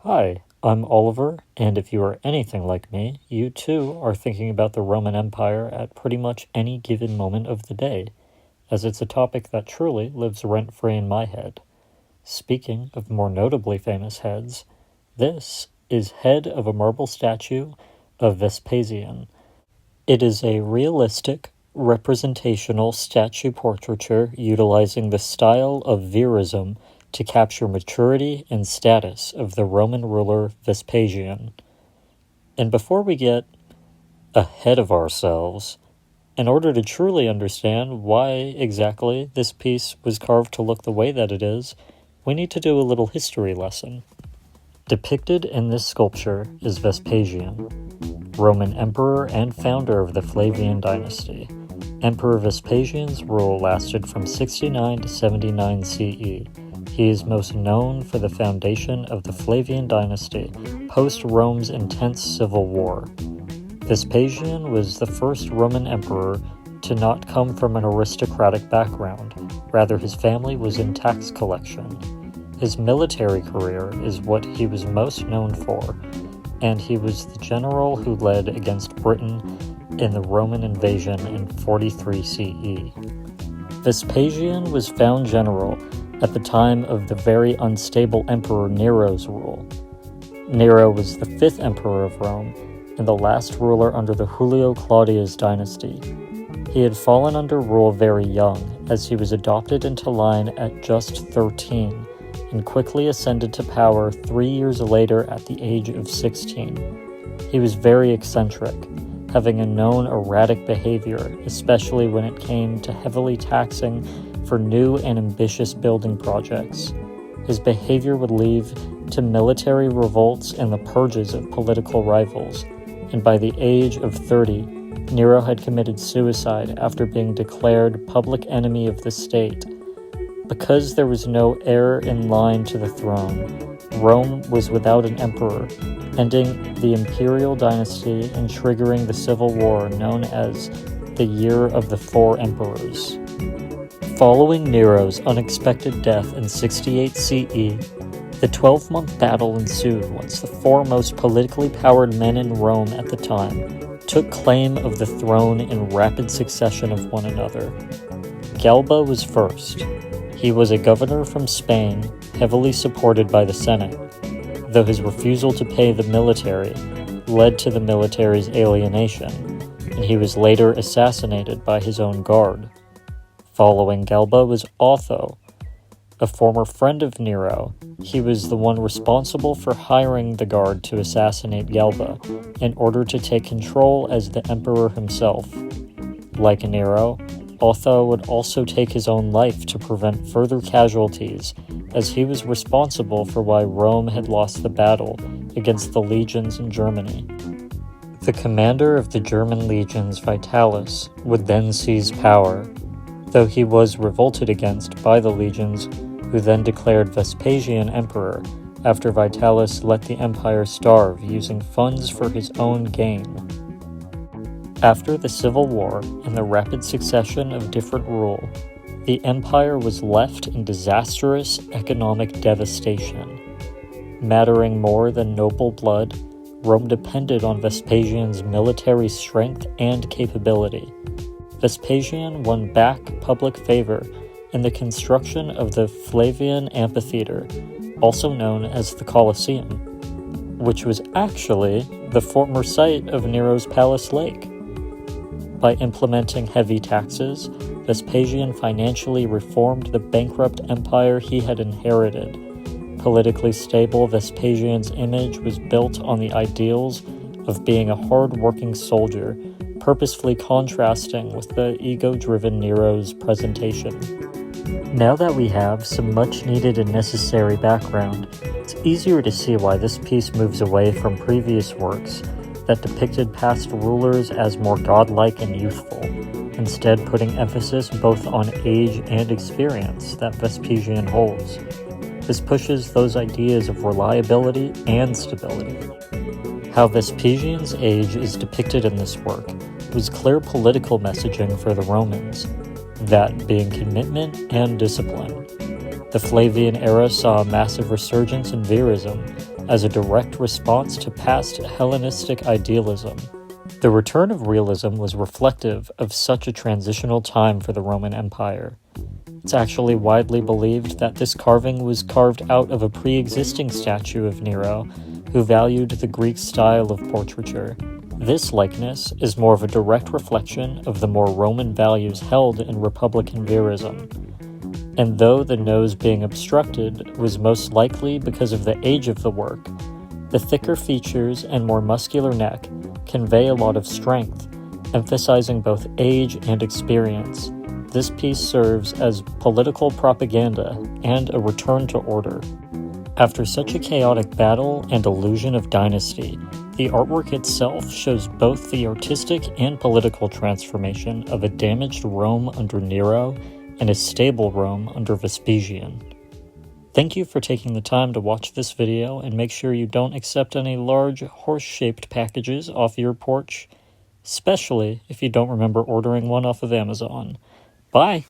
Hi, I'm Oliver, and if you are anything like me, you too are thinking about the Roman Empire at pretty much any given moment of the day, as it's a topic that truly lives rent-free in my head. Speaking of more notably famous heads, this is head of a marble statue of Vespasian. It is a realistic, representational statue portraiture utilizing the style of verism to capture maturity and status of the Roman ruler Vespasian. And before we get ahead of ourselves, in order to truly understand why exactly this piece was carved to look the way that it is, we need to do a little history lesson. Depicted in this sculpture is Vespasian, Roman emperor and founder of the Flavian dynasty. Emperor Vespasian's rule lasted from 69 to 79 CE. He is most known for the foundation of the Flavian dynasty post-Rome's intense civil war. Vespasian was the first Roman emperor to not come from an aristocratic background. Rather, his family was in tax collection. His military career is what he was most known for, and he was the general who led against Britain in the Roman invasion in 43 CE. Vespasian was found general at the time of the very unstable Emperor Nero's rule. Nero was the fifth emperor of Rome and the last ruler under the Julio Claudius dynasty. He had fallen under rule very young, as he was adopted into line at just 13, and quickly ascended to power 3 years later at the age of 16. He was very eccentric, having a known erratic behavior, especially when it came to heavily taxing for new and ambitious building projects. His behavior would lead to military revolts and the purges of political rivals, and by the age of 30, Nero had committed suicide after being declared public enemy of the state. Because there was no heir in line to the throne, Rome was without an emperor, ending the imperial dynasty and triggering the civil war known as the Year of the Four Emperors. Following Nero's unexpected death in 68 CE, the 12-month battle ensued once the four most politically powered men in Rome at the time took claim of the throne in rapid succession of one another. Galba was first. He was a governor from Spain, heavily supported by the Senate, though his refusal to pay the military led to the military's alienation, and he was later assassinated by his own guard. Following Galba was Otho, a former friend of Nero. He was the one responsible for hiring the guard to assassinate Galba in order to take control as the emperor himself. Like Nero, Otho would also take his own life to prevent further casualties, as he was responsible for why Rome had lost the battle against the legions in Germany. The commander of the German legions, Vitalis, would then seize power, though he was revolted against by the legions, who then declared Vespasian emperor after Vitalis let the empire starve using funds for his own gain. After the Civil War and the rapid succession of different rule, the empire was left in disastrous economic devastation. Mattering more than noble blood, Rome depended on Vespasian's military strength and capability. Vespasian won back public favor in the construction of the Flavian Amphitheater, also known as the Colosseum, which was actually the former site of Nero's Palace Lake. By implementing heavy taxes, Vespasian financially reformed the bankrupt empire he had inherited. Politically stable, Vespasian's image was built on the ideals of being a hard-working soldier, purposefully contrasting with the ego-driven Nero's presentation. Now that we have some much-needed and necessary background, it's easier to see why this piece moves away from previous works that depicted past rulers as more godlike and youthful, instead putting emphasis both on age and experience that Vespasian holds. This pushes those ideas of reliability and stability. How Vespasian's age is depicted in this work was clear political messaging for the Romans, that being commitment and discipline. The Flavian era saw a massive resurgence in verism, as a direct response to past Hellenistic idealism. The return of realism was reflective of such a transitional time for the Roman Empire. It's actually widely believed that this carving was carved out of a pre-existing statue of Nero, who valued the Greek style of portraiture. This likeness is more of a direct reflection of the more Roman values held in Republican verism. And though the nose being obstructed was most likely because of the age of the work, the thicker features and more muscular neck convey a lot of strength, emphasizing both age and experience. This piece serves as political propaganda and a return to order. After such a chaotic battle and illusion of dynasty, the artwork itself shows both the artistic and political transformation of a damaged Rome under Nero and a stable Rome under Vespasian. Thank you for taking the time to watch this video, and make sure you don't accept any large horse-shaped packages off your porch, especially if you don't remember ordering one off of Amazon. Bye!